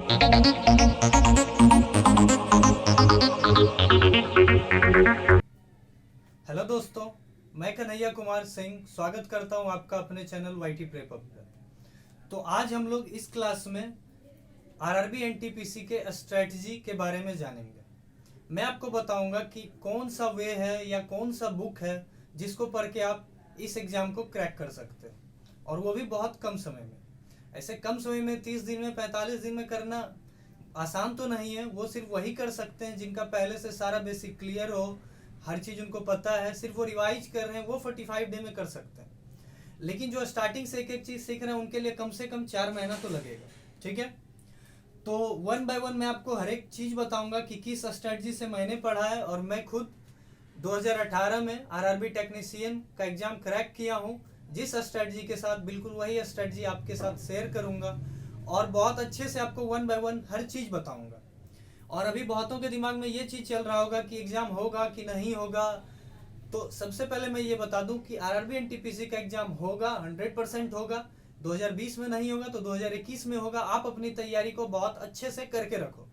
Hello दोस्तों, मैं कन्हैया कुमार सिंह स्वागत करता हूं आपका अपने चैनल वाईटी प्रेप अप पर। तो आज हम लोग इस क्लास में आरआरबी एनटीपीसी के स्ट्रेटजी के बारे में जानेंगे। मैं आपको बताऊंगा कि कौन सा वे है या कौन सा बुक है जिसको पढ़ के आप इस एग्जाम को क्रैक कर सकते हो, और वो भी बहुत कम समय में। ऐसे कम समय में 30 दिन में 45 दिन में करना आसान तो नहीं है। वो सिर्फ वही कर सकते हैं जिनका पहले से सारा बेसिक क्लियर हो, हर चीज उनको पता है, सिर्फ वो रिवाइज कर रहे हैं, वो 45 डे में कर सकते हैं। लेकिन जो स्टार्टिंग से एक एक चीज सीख रहे हैं उनके लिए कम से कम 4 महीना तो लगेगा। ठीक है, तो वन बाय वन मैं आपको हर एक चीज बताऊंगा कि किस स्ट्रेटजी से मैंने पढ़ा है, और मैं खुद 2018 में आरआरबी टेक्नीशियन का एग्जाम क्रैक किया हूं। जिस स्ट्रेटजी के साथ, बिल्कुल वही स्ट्रेटजी आपके साथ शेयर करूंगा, और बहुत अच्छे से आपको वन बाय वन हर चीज बताऊंगा। और अभी बहुतों के दिमाग में ये चीज चल रहा होगा कि एग्जाम होगा कि नहीं होगा। तो सबसे पहले मैं ये बता दूं कि आरआरबी एनटीपीसी का एग्जाम होगा, 100% होगा। 2020 में नहीं होगा तो 2021 में होगा। आप अपनी तैयारी को बहुत अच्छे से करके रखो,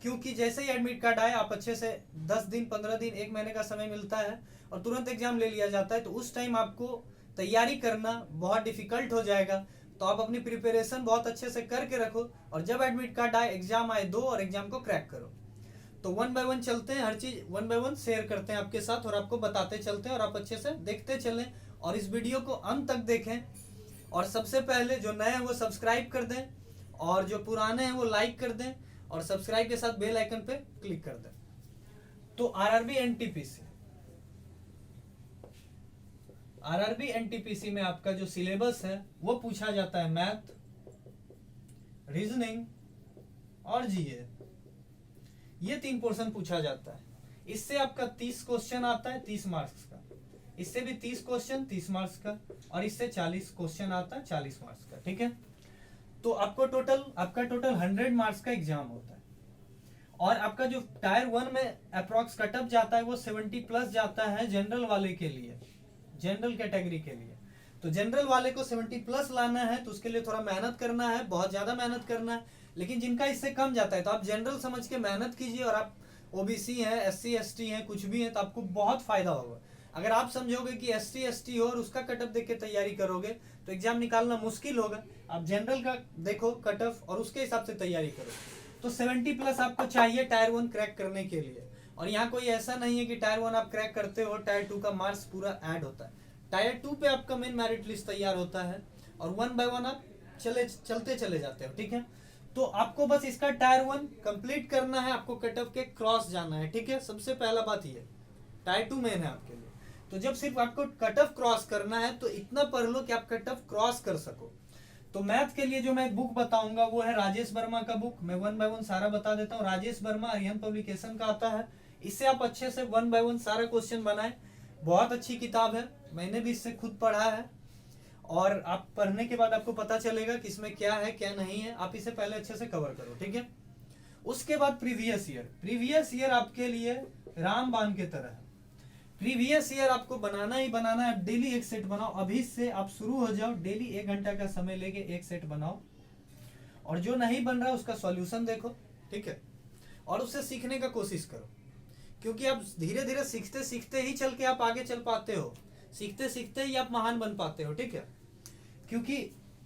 क्योंकि जैसे ही एडमिट कार्ड आए आप अच्छे से 10 दिन 15 दिन 1 महीने का समय मिलता है और तुरंत एग्जाम ले लिया जाता है। तो उस टाइम आपको तैयारी करना बहुत डिफिकल्ट हो जाएगा। तो आप अपनी प्रिपरेशन बहुत अच्छे से करके रखो, और जब एडमिट कार्ड आए, एग्जाम आए, दो और एग्जाम को क्रैक करो। तो वन बाय वन चलते हैं, हर चीज वन बाय वन शेयर करते हैं आपके साथ, और आपको बताते चलते हैं, और आप अच्छे से देखते चलें और इस वीडियो को अंत तक देखें। और सबसे पहले जो नए हैं वो सब्सक्राइब कर दें, और जो पुराने हैं वो लाइक कर दें, और सब्सक्राइब के साथ बेल आइकन पे क्लिक कर दें। तो आरआरबी एनटीपीसी में आपका जो सिलेबस है वो पूछा जाता है मैथ, रीजनिंग और जीए। ये 3 पोर्शन पूछा जाता है। इससे आपका 30 क्वेश्चन आता है 30 मार्क्स का, इससे भी 30 क्वेश्चन 30 मार्क्स का, और इससे 40 क्वेश्चन आता है 40 मार्क्स का। ठीक है, तो आपका टोटल 100 मार्क्स का एग्जाम होता है। और आपका जो टायर 1 में अप्रॉक्स कटअप जाता है वो 70 प्लस जाता है जनरल वाले के लिए, जनरल कैटेगरी के लिए। तो जनरल वाले को 70 प्लस लाना है तो उसके लिए थोड़ा मेहनत करना है, बहुत ज्यादा मेहनत करना है। लेकिन जिनका इससे कम जाता है तो आप जनरल समझ के मेहनत कीजिए, और आप ओबीसी हैं, एससी एसटी हैं, कुछ भी हैं, तो आपको बहुत फायदा होगा। अगर आप समझोगे कि एससी एसटी हो और उसका कटअप देख के तैयारी करोगे तो एग्जाम निकालना मुश्किल होगा। आप जनरल का देखो कटअप और उसके हिसाब से तैयारी करो। तो 70 प्लस आपको चाहिए टायर 1 क्रैक करने के लिए। और यहाँ कोई ऐसा नहीं है कि टायर 1 आप क्रैक करते हो टायर 2 का मार्क्स पूरा ऐड होता है। टायर 2 पे आपका मेन मेरिट लिस्ट तैयार होता है, और वन बाय वन आप चलते चले जाते हो। ठीक है, तो आपको बस इसका टायर 1 कंप्लीट करना है, आपको कटअप के क्रॉस जाना है। ठीक है, सबसे पहला बात ये, टायर 2 मेन है आपके लिए। तो जब सिर्फ आपको कटअप क्रॉस करना है तो इतना पढ़ लो कि आप कटअप क्रॉस कर सको। तो मैथ के लिए जो मैं बुक बताऊंगा वो है राजेश वर्मा का बुक। मैं वन बाय वन सारा बता देता हूँ। राजेश वर्मा अरिहंत पब्लिकेशन का आता है। इससे आप अच्छे से वन बाय वन सारा क्वेश्चन बनाए। बहुत अच्छी किताब है, मैंने भी इससे खुद पढ़ा है, और आप पढ़ने के बाद आपको पता चलेगा कि इसमें क्या है क्या नहीं है। आप इसे पहले अच्छे से कवर करो। ठीक है, उसके बाद प्रीवियस ईयर आपके लिए रामबाण की तरह है। प्रीवियस ईयर आपको बनाना ही बनाना है। डेली एक सेट बनाओ, अभी से आप शुरू हो जाओ। डेली 1 घंटा का समय लेके एक सेट बनाओ, और जो नहीं बन रहा उसका सॉल्यूशन देखो। ठीक है, और उससे सीखने का कोशिश करो, क्योंकि आप धीरे धीरे सीखते सीखते ही चल के आप आगे चल पाते हो। सीखते सीखते ही आप महान बन पाते हो। ठीक है, क्योंकि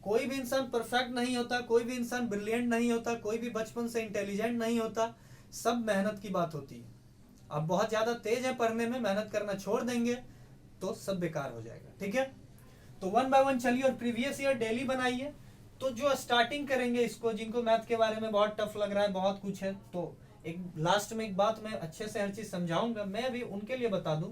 कोई भी इंसान परफेक्ट नहीं होता, कोई भी इंसान ब्रिलियंट नहीं होता, कोई भी बचपन से इंटेलिजेंट नहीं होता। सब मेहनत की बात होती है। आप बहुत ज्यादा तेज है पढ़ने में, मेहनत करना छोड़ देंगे तो सब बेकार हो जाएगा। ठीक है, तो वन बाय वन चलिए, और प्रीवियस ईयर डेली बनाइए। तो जो स्टार्टिंग करेंगे इसको, जिनको मैथ के बारे में बहुत टफ लग रहा है, बहुत कुछ है, तो एक लास्ट में एक बात मैं अच्छे से हर चीज समझाऊंगा। मैं भी उनके लिए बता दूं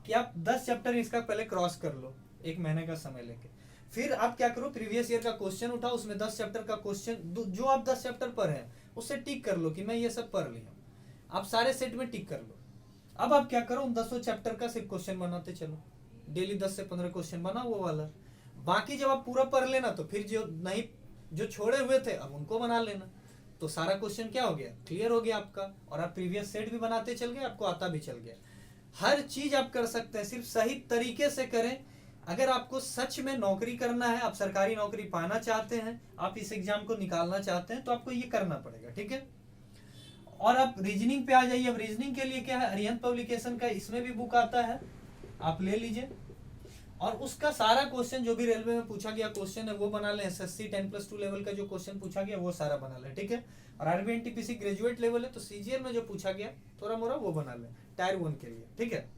कि आप 10 चैप्टर इसका पहले क्रॉस कर लो 1 महीने का समय लेके। फिर आप क्या करो, प्रीवियस ईयर का क्वेश्चन उठाओ, उसमें 10 चैप्टर का क्वेश्चन जो आप 10 चैप्टर पढ़े हैं उससे टिक कर लो कि मैं ये सब पढ़ लिया। आप सारे सेट में टिक कर लो। अब आप क्या करो, उन 10 चैप्टर का सिर्फ क्वेश्चन बनाते चलो। डेली 10 से 15 क्वेश्चन बनाओ वो वाला। बाकी जब आप पूरा पढ़ लेना तो फिर जो छोड़े हुए थे अब उनको बना लेना। तो सारा क्वेश्चन क्या हो गया, क्लियर हो गया आपका, और आप प्रीवियस सेट भी बनाते चल गए, आपको आता भी चल गया। हर चीज आप कर सकते हैं, सिर्फ सही तरीके से करें। अगर आपको सच में नौकरी करना है, आप सरकारी नौकरी पाना चाहते हैं, आप इस एग्जाम को निकालना चाहते हैं, तो आपको ये करना पड़ेगा, ठीक है। और आप रीजनिंग पे आ जाइए। अब रीजनिंग के लिए क्या है, अरिहंत पब्लिकेशन का इसमें भी बुक आता है, आप ले लीजिए और उसका सारा क्वेश्चन जो भी रेलवे में पूछा गया क्वेश्चन है वो बना लें। एसएससी 10+2 लेवल का जो क्वेश्चन पूछा गया वो सारा बना लें, ठीक है। और आरबी एनटीपीसी ग्रेजुएट लेवल है तो सीजीएल में जो पूछा गया थोड़ा मोड़ा वो बना लें टायर 1 के लिए, ठीक है।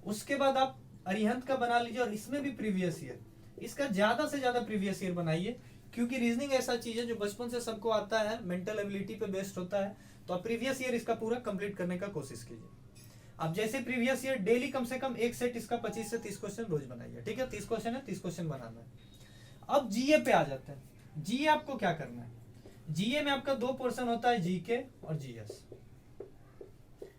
उसके बाद आप अरिहंत का बना लीजिए और इसमें भी प्रीवियस ईयर, इसका ज्यादा से ज्यादा प्रीवियस ईयर बनाइए, क्योंकि रीजनिंग ऐसा चीज है जो बचपन से सबको आता है, मेंटल एबिलिटी पे बेस्ड होता है। तो आप प्रीवियस ईयर इसका पूरा कंप्लीट करने का कोशिश कीजिए। अब जैसे प्रीवियस ईयर डेली कम से कम एक सेट इसका 25 से 30 क्वेश्चन रोज बनाइए, ठीक है। 30 क्वेश्चन है, 30 क्वेश्चन बनाना है। अब जीए पे आ जाते हैं। जीए आपको क्या करना है, जीए में आपका 2 पोर्शन होता है, जीके और जीएस।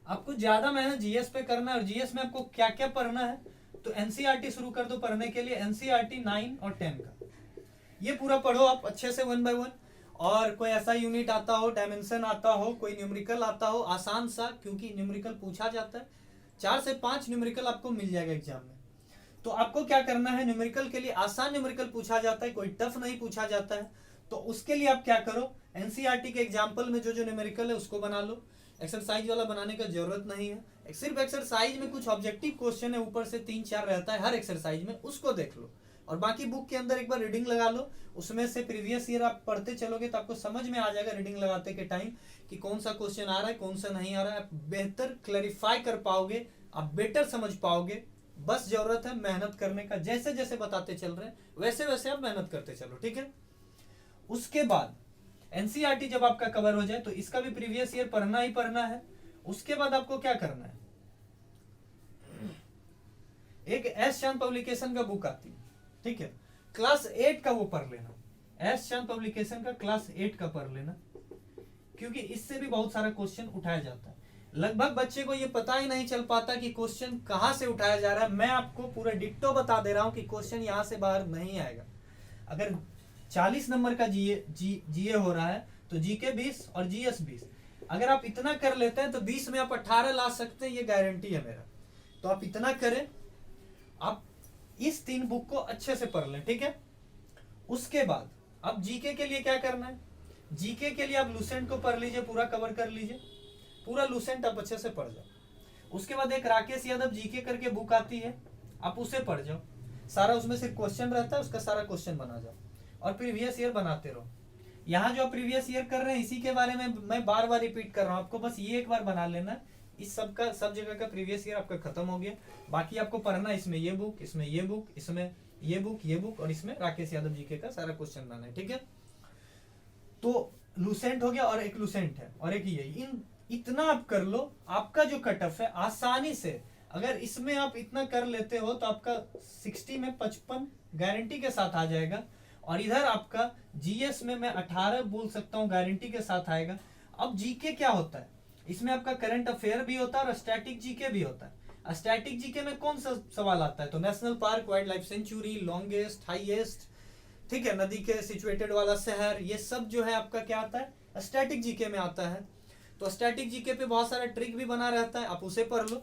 आपको ज्यादा मेहनत जीएस पे करना है। और जीएस में आपको क्या क्या पढ़ना है, तो एनसीईआरटी शुरू कर दो पढ़ने के लिए। एनसीईआरटी 9 और 10 का ये पूरा पढ़ो आप अच्छे से 1 बाय 1। और कोई ऐसा यूनिट आता हो, डायमेंशन आता हो, कोई न्यूमेरिकल आता हो आसान सा, क्योंकि न्यूमेरिकल पूछा जाता है, 4 से 5 न्यूमेरिकल आपको मिल जाएगा एग्जाम में। तो आपको क्या करना है, न्यूमेरिकल के लिए आसान न्यूमेरिकल पूछा जाता है, कोई टफ नहीं पूछा जाता है। तो उसके लिए आप क्या करो, एनसीईआरटी के एग्जाम्पल में जो जो न्यूमेरिकल है उसको बना लो। एक्सरसाइज वाला बनाने का जरूरत नहीं है। सिर्फ एक्सरसाइज में कुछ ऑब्जेक्टिव क्वेश्चन है, ऊपर से 3-4 रहता है हर एक्सरसाइज में, उसको देख लो। और बाकी बुक के अंदर एक बार रीडिंग लगा लो, उसमें से प्रीवियस ईयर आप पढ़ते चलोगे तो आपको समझ में आ जाएगा रीडिंग लगाते के टाइम कि कौन सा क्वेश्चन आ रहा है, कौन सा नहीं आ रहा है। आप बेहतर क्लैरिफाई कर पाओगे, आप बेटर समझ पाओगे। बस जरूरत है मेहनत करने का, जैसे जैसे बताते चल रहे हैं वैसे वैसे आप मेहनत करते चलो, ठीक है। उसके बाद एनसीईआरटी जब आपका कवर हो जाए तो इसका भी प्रीवियस ईयर पढ़ना ही पढ़ना है। उसके बाद आपको क्या करना है, एक एस चांद पब्लिकेशन का बुक आती है, ठीक है, क्लास 8 का वो पढ़ लेना। एस चांद पब्लिकेशन का क्लास 8 का पढ़ लेना, क्योंकि इससे भी बहुत सारा क्वेश्चन उठाया जाता है। लगभग बच्चे को ये पता ही नहीं चल पाता कि क्वेश्चन कहां से उठाया जा रहा है। मैं आपको पूरा डिट्टो बता दे रहा हूं कि क्वेश्चन यहां से बाहर नहीं आएगा। अगर 40 नंबर का जीए हो रहा है तो जीके 20 और जीएस 20, अगर आप इतना कर लेते हैं तो 20 में आप 18 ला सकते हैं, ये गारंटी है मेरा। तो आप इतना करें, आप इस 3 बुक को अच्छे से पढ़ लें, ठीक है। उसके बाद अब जीके के लिए क्या करना है, जीके के लिए आप लूसेंट को पढ़ लीजिए, पूरा कवर कर लीजिए, पूरा लूसेंट आप अच्छे से पढ़ जाओ। उसके बाद एक राकेश यादव जीके करके बुक आती है, आप उसे पढ़ जाओ। सारा उसमें सिर्फ क्वेश्चन रहता है, उसका सारा क्वेश्चन बना जाओ और प्रीवियस ईयर बनाते रहो। यहाँ जो आप प्रीवियस ईयर कर रहे हैं इसी के बारे में मैं बार बार रिपीट कर रहा हूँ, आपको बस ये एक बार बना लेना। इस सब का सब जगह का प्रीवियस ईयर आपका खत्म हो गया। बाकी आपको पढ़ना इसमें ये बुक, इसमें ये बुक, इसमें ये बुक, ये बुक और इसमें राकेश यादव जीके का सारा क्वेश्चन बनाना है, ठीक है। तो लूसेंट हो गया और एक लूसेंट है और एक ये, इन इतना आप कर लो, आपका जो कट ऑफ है आसानी से, अगर इसमें आप इतना कर लेते हो तो आपका 60 में 55 गारंटी के साथ आ जाएगा। और इधर आपका जीएस में मैं 18 बोल सकता हूँ गारंटी के साथ आएगा। अब जीके क्या होता है, इसमें आपका करंट अफेयर भी होता है और स्टैटिक जीके भी होता है। स्टैटिक जीके में कौन सा सवाल आता है, तो national park, wild life sanctuary, longest, highest, ठीक है, नदी के सिचुएटेड वाला शहर, ये सब जो है आपका क्या आता है, स्टैटिक जीके में आता है। तो स्टैटिक जीके पे बहुत सारा ट्रिक भी बना रहता है, आप उसे पढ़ लो।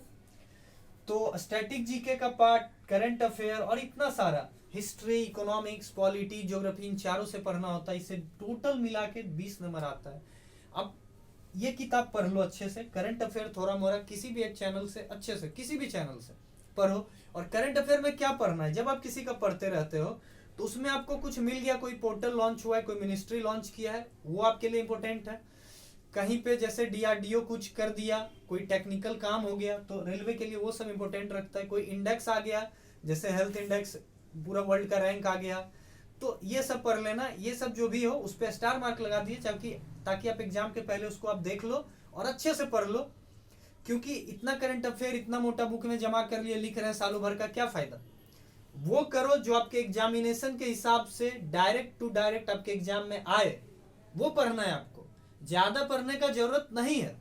तो स्टैटिक जीके का पार्ट, करंट अफेयर और इतना सारा हिस्ट्री, इकोनॉमिक्स, पॉलिटी, ज्योग्राफी, इन चारों से पढ़ना होता है। इसे टोटल मिला के 20 नंबर आता है। अब ये किताब पढ़ लो अच्छे से। करंट अफेयर थोड़ा मोड़ा किसी भी एक चैनल से अच्छे से, किसी भी चैनल से पढ़ो। और करंट अफेयर में क्या पढ़ना है, जब आप किसी का पढ़ते रहते हो तो उसमें आपको कुछ मिल गया, कोई पोर्टल लॉन्च हुआ है, कोई मिनिस्ट्री लॉन्च किया है, वो आपके लिए इंपॉर्टेंट है। कहीं पे जैसे डीआरडीओ कुछ कर दिया, कोई टेक्निकल काम हो गया, तो रेलवे के लिए वो सब इंपॉर्टेंट रखता है। कोई इंडेक्स आ गया, जैसे हेल्थ इंडेक्स, पूरा वर्ल्ड का रैंक आ गया, तो ये सब पढ़ लेना। ये सब जो भी हो उस पर स्टार मार्क लगा दिए, ताकि आप एग्जाम के पहले उसको आप देख लो और अच्छे से पढ़ लो। क्योंकि इतना करंट अफेयर इतना मोटा बुक में जमा कर लिए, लिख रहे हैं सालों भर का, क्या फायदा। वो करो जो आपके एग्जामिनेशन के हिसाब से डायरेक्ट टू डायरेक्ट आपके एग्जाम में आए, वो पढ़ना है आपको। ज्यादा पढ़ने का जरूरत नहीं है,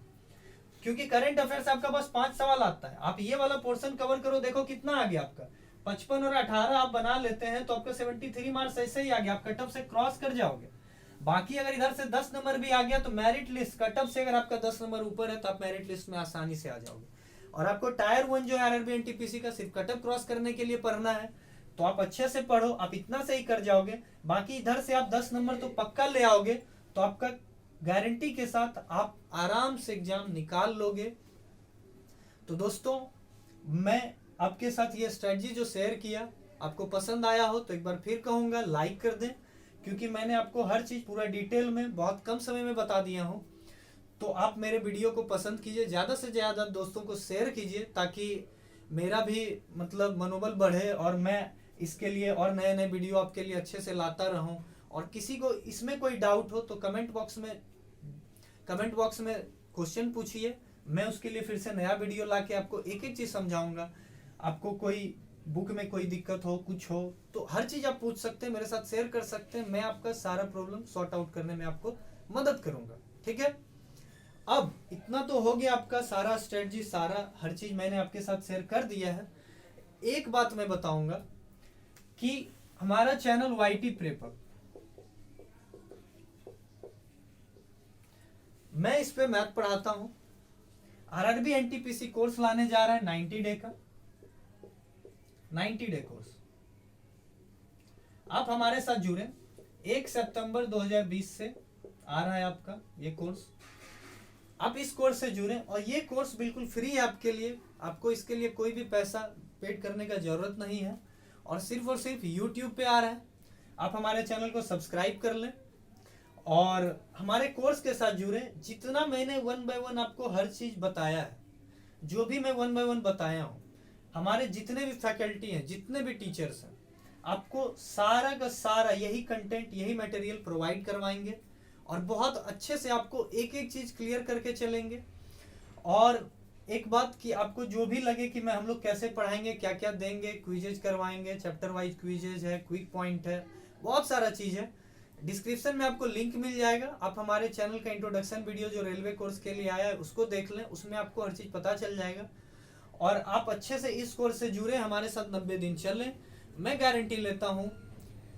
क्योंकि करंट अफेयर से आपका बस 5 सवाल आता है। आप ये वाला पोर्शन कवर करो, देखो कितना आ गया आपका, 55 और 18 आप बना लेते हैं तो आपका 73 मार्क्स ऐसे ही आ गया, आप कट ऑफ से क्रॉस कर जाओगे। बाकी अगर इधर से 10 नंबर भी आ गया तो मेरिट लिस्ट, कट ऑफ से अगर आपका 10 नंबर ऊपर है तो आप मेरिट लिस्ट में आसानी से आ जाओगे। और आपको टायर 1 जो है आरआरबी एनटीपीसी का, सिर्फ कट ऑफ क्रॉस करने के लिए पढ़ना है। तो आप अच्छे से पढ़ो, आप इतना से ही कर जाओगे, बाकी इधर से आप 10 नंबर तो पक्का ले आओगे, तो आपका गारंटी के साथ आप आराम से एग्जाम निकाल लोगे। तो दोस्तों मैं आपके साथ ये स्ट्रेटजी जो शेयर किया, आपको पसंद आया हो तो एक बार फिर कहूँगा लाइक कर दें, क्योंकि मैंने आपको हर चीज़ पूरा डिटेल में बहुत कम समय में बता दिया हूँ। तो आप मेरे वीडियो को पसंद कीजिए, ज़्यादा से ज़्यादा दोस्तों को शेयर कीजिए, ताकि मेरा भी मतलब मनोबल बढ़े और मैं इसके लिए और नए नए वीडियो आपके लिए अच्छे से लाता रहूं। और किसी को इसमें कोई डाउट हो तो कमेंट बॉक्स में क्वेश्चन पूछिए, मैं उसके लिए फिर से नया वीडियो लाके आपको एक एक चीज़ समझाऊंगा। आपको कोई बुक में कोई दिक्कत हो, कुछ हो, तो हर चीज़ आप पूछ सकते हैं, मेरे साथ शेयर कर सकते हैं, मैं आपका सारा प्रॉब्लम सॉर्ट आउट करने में आपको मदद करूंगा। ठीक है, अब इतना तो हो गया, आपका सारा स्ट्रेटजी, सारा हर चीज मैंने आपके साथ शेयर कर दिया है। एक बात मैं बताऊंगा कि हमारा चैनल वाईटी प्रेपर, मैं इस पे मैथ पढ़ाता हूं। आरआरबी एनटीपीसी कोर्स लाने जा रहा है 90 डे का, 90 डे कोर्स। आप हमारे साथ जुड़े, 1 सितंबर 2020 से आ रहा है आपका ये कोर्स। आप इस कोर्स से जुड़ें, और ये कोर्स बिल्कुल फ्री है आपके लिए, आपको इसके लिए कोई भी पैसा पेड करने का जरूरत नहीं है, और सिर्फ यूट्यूब पे आ रहा है। आप हमारे चैनल को सब्सक्राइब कर लें और हमारे कोर्स के साथ जुड़ें। जितना मैंने 1 बाय 1 आपको हर चीज़ बताया है, जो भी मैं 1 बाय 1 बताया हूँ, हमारे जितने भी फैकल्टी हैं, जितने भी टीचर्स हैं, आपको सारा का सारा यही कंटेंट, यही मटेरियल प्रोवाइड करवाएंगे, और बहुत अच्छे से आपको एक एक चीज क्लियर करके चलेंगे। और एक बात कि आपको जो भी लगे कि मैं हम लोग कैसे पढ़ाएंगे, क्या क्या देंगे, क्विजेज करवाएंगे, चैप्टर वाइज क्विजेज है, क्विक पॉइंट है, बहुत सारा चीज है। डिस्क्रिप्शन में आपको लिंक मिल जाएगा, आप हमारे चैनल का इंट्रोडक्शन वीडियो जो रेलवे कोर्स के लिए आया है उसको देख लें, उसमें आपको हर चीज पता चल जाएगा। और आप अच्छे से इस कोर्स से जुड़े, हमारे साथ 90 दिन चलें। मैं गारंटी लेता हूँ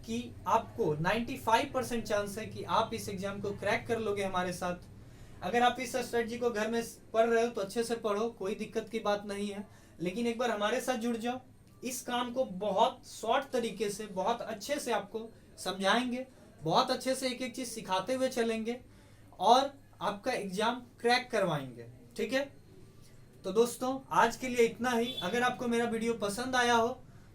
कि आपको 95% चांस है कि आप इस एग्जाम को क्रैक कर लोगे हमारे साथ। अगर आप इस स्ट्रेटजी को घर में पढ़ रहे हो तो अच्छे से पढ़ो, कोई दिक्कत की बात नहीं है, लेकिन एक बार हमारे साथ जुड़ जाओ। इस काम को बहुत शॉर्ट तरीके से, बहुत अच्छे से आपको समझाएंगे, बहुत अच्छे से एक एक चीज सिखाते हुए चलेंगे, और आपका एग्जाम क्रैक करवाएंगे। ठीक है, तो दोस्तों आज के लिए इतना ही। अगर आपको मेरा वीडियो पसंद आया हो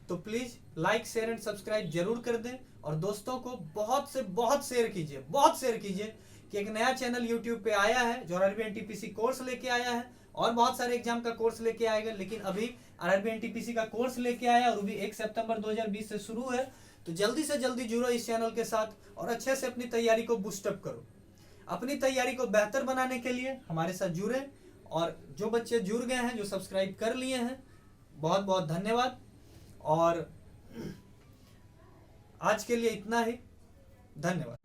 तो please like, share and subscribe जरूर कर दें, और दोस्तों को बहुत से बहुत शेयर कीजिए कि एक नया चैनल यूट्यूब पे आया है जो आरआरबी एनटीपीसी कोर्स लेके आया है, और बहुत सारे एग्जाम का कोर्स लेके आएगा, लेकिन अभी आरआरबी एनटीपीसी का कोर्स लेके आया और वो भी 1 सितंबर 2020 से शुरू है। तो जल्दी से जल्दी जुड़ो इस चैनल के साथ और अच्छे से अपनी तैयारी को बूस्टअप करो। अपनी तैयारी को बेहतर बनाने के लिए हमारे साथ जुड़े, और जो बच्चे जुड़ गए हैं, जो सब्सक्राइब कर लिए हैं, बहुत बहुत धन्यवाद। और आज के लिए इतना ही, धन्यवाद।